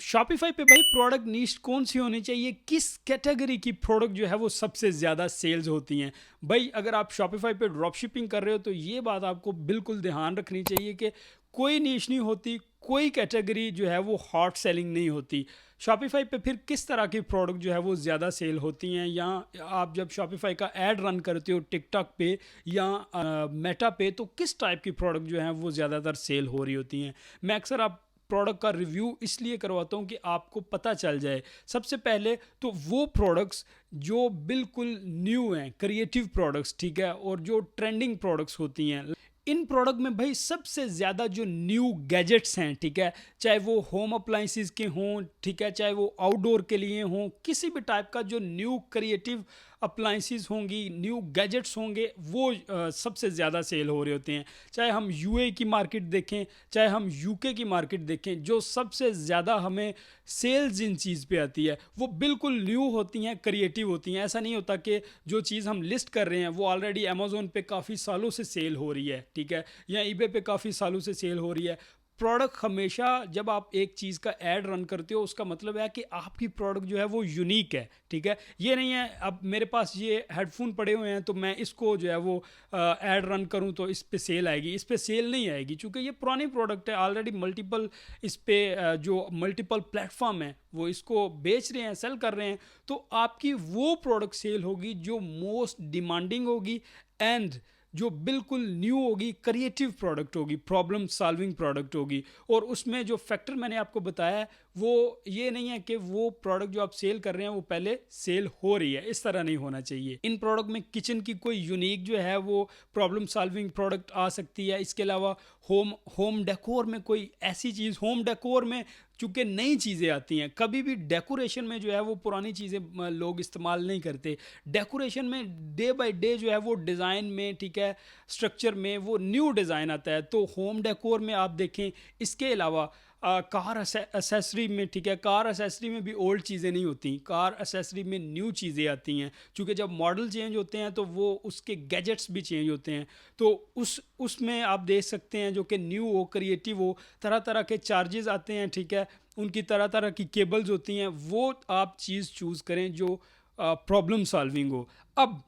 Shopify पे भाई product नीश कौन सी होनी चाहिए, किस कैटेगरी की प्रोडक्ट जो है वो सबसे ज़्यादा सेल्स होती हैं। भाई अगर आप शॉपिफाई पे ड्रॉप शिपिंग कर रहे हो तो ये बात आपको बिल्कुल ध्यान रखनी चाहिए कि कोई नीश नहीं होती, कोई कैटेगरी जो है वो हॉट सेलिंग नहीं होती। शॉपिफाई पे फिर किस तरह की प्रोडक्ट जो है वो ज़्यादा सेल होती हैं, या आप जब शॉपिफाई का ऐड रन करते हो टिकटॉक पे या मेटा पे, तो किस टाइप की प्रोडक्ट जो है वो ज़्यादातर सेल हो रही होती हैं। मैं अक्सर आप प्रोडक्ट का रिव्यू इसलिए करवाता हूँ कि आपको पता चल जाए। सबसे पहले तो वो प्रोडक्ट्स जो बिल्कुल न्यू हैं, क्रिएटिव प्रोडक्ट्स, ठीक है, और जो ट्रेंडिंग प्रोडक्ट्स होती हैं, इन प्रोडक्ट में भाई सबसे ज़्यादा जो न्यू गैजेट्स हैं, ठीक है, चाहे वो होम अप्लाइंसेस के हों, ठीक है, चाहे वो आउटडोर के लिए हों, किसी भी टाइप का जो न्यू क्रिएटिव अप्लाइंसेस होंगी, न्यू गैजेट्स होंगे, वो सबसे ज़्यादा सेल हो रहे होते हैं। चाहे हम यूए की मार्केट देखें, चाहे हम यूके की मार्केट देखें, जो सबसे ज़्यादा हमें सेल्स जिन चीज़ पे आती है वो बिल्कुल न्यू होती हैं, क्रिएटिव होती हैं। ऐसा नहीं होता कि जो चीज़ हम लिस्ट कर रहे हैं वो ऑलरेडी अमेज़ोन पे काफ़ी सालों से सेल हो रही है, ठीक है, या ईबे पे काफ़ी सालों से सेल हो रही है। प्रोडक्ट हमेशा, जब आप एक चीज़ का ऐड रन करते हो, उसका मतलब है कि आपकी प्रोडक्ट जो है वो यूनिक है, ठीक है। ये नहीं है अब मेरे पास ये हेडफोन पड़े हुए हैं तो मैं इसको जो है वो ऐड रन करूं तो इस पे सेल आएगी, इस पे सेल नहीं आएगी, क्योंकि ये पुरानी प्रोडक्ट है ऑलरेडी। मल्टीपल इस पे जो मल्टीपल प्लेटफॉर्म है वो इसको बेच रहे हैं, सेल कर रहे हैं, तो आपकी वो प्रोडक्ट सेल होगी जो मोस्ट डिमांडिंग होगी एंड जो बिल्कुल न्यू होगी, क्रिएटिव प्रोडक्ट होगी, प्रॉब्लम सॉल्विंग प्रोडक्ट होगी। और उसमें जो फैक्टर मैंने आपको बताया है वो ये नहीं है कि वो प्रोडक्ट जो आप सेल कर रहे हैं वो पहले सेल हो रही है, इस तरह नहीं होना चाहिए। इन प्रोडक्ट में किचन की कोई यूनिक जो है वो प्रॉब्लम सॉल्विंग प्रोडक्ट आ सकती है। इसके अलावा होम डेकोर में कोई ऐसी चीज़, होम डेकोर में चूँकि नई चीज़ें आती हैं, कभी भी डेकोरेशन में जो है वो पुरानी चीज़ें लोग इस्तेमाल नहीं करते। डेकोरेशन में डे बाय डे जो है वो डिज़ाइन में, ठीक है, स्ट्रक्चर में वो न्यू डिज़ाइन आता है। तो होम डेकोर में आप देखें। इसके अलावा कार एसेसरी में, ठीक है, कार एसेसरी में भी ओल्ड चीज़ें नहीं होती, कार एसेसरी में न्यू चीज़ें आती हैं, क्योंकि जब मॉडल चेंज होते हैं तो वो उसके गैजेट्स भी चेंज होते हैं। तो उसमें आप देख सकते हैं जो कि न्यू हो, क्रिएटिव हो, तरह तरह के चार्जेस आते हैं, ठीक है, उनकी तरह तरह की केबल्स होती हैं। वो आप चीज़ चूज़ करें जो प्रॉब्लम सॉल्विंग हो। अब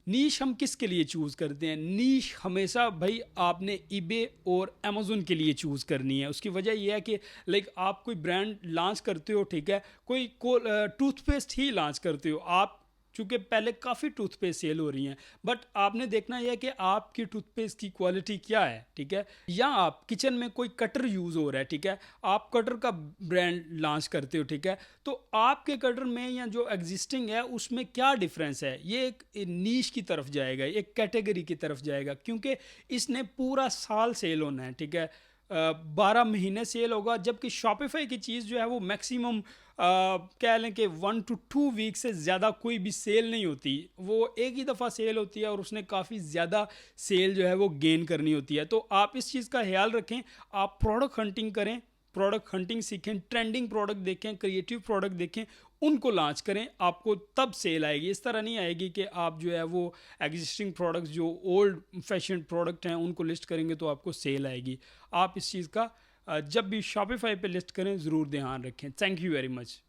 नीश हम किसके लिए चूज़ करते हैं? नीश हमेशा भाई आपने ईबे और अमेज़न के लिए चूज़ करनी है। उसकी वजह यह है कि लाइक आप कोई ब्रांड लॉन्च करते हो, ठीक है, कोई टूथपेस्ट ही लॉन्च करते हो आप, चूँकि पहले काफ़ी टूथपेस्ट सेल हो रही हैं, बट आपने देखना यह है कि आपकी टूथपेस्ट की क्वालिटी क्या है, ठीक है। या आप किचन में कोई कटर यूज़ हो रहा है, ठीक है, आप कटर का ब्रांड लॉन्च करते हो, ठीक है, तो आपके कटर में या जो एग्जिस्टिंग है उसमें क्या डिफरेंस है, ये एक नीश की तरफ जाएगा, एक कैटेगरी की तरफ जाएगा, क्योंकि इसने पूरा साल सेल होना है, ठीक है, 12 महीने सेल होगा। जबकि शॉपिफाई की चीज़ जो है वो मैक्सिमम कह लें कि 1 to 2 वीक से ज़्यादा कोई भी सेल नहीं होती, वो एक ही दफ़ा सेल होती है और उसने काफ़ी ज़्यादा सेल जो है वो गेन करनी होती है। तो आप इस चीज़ का ख्याल रखें, आप प्रोडक्ट हंटिंग करें, प्रोडक्ट हंटिंग सीखें, ट्रेंडिंग प्रोडक्ट देखें, क्रिएटिव प्रोडक्ट देखें, उनको लॉन्च करें, आपको तब सेल आएगी। इस तरह नहीं आएगी कि आप जो है वो एग्जिस्टिंग प्रोडक्ट्स जो ओल्ड फैशन प्रोडक्ट हैं उनको लिस्ट करेंगे तो आपको सेल आएगी। आप इस चीज़ का जब भी शॉपिफाई पे लिस्ट करें ज़रूर ध्यान रखें। Thank you very much.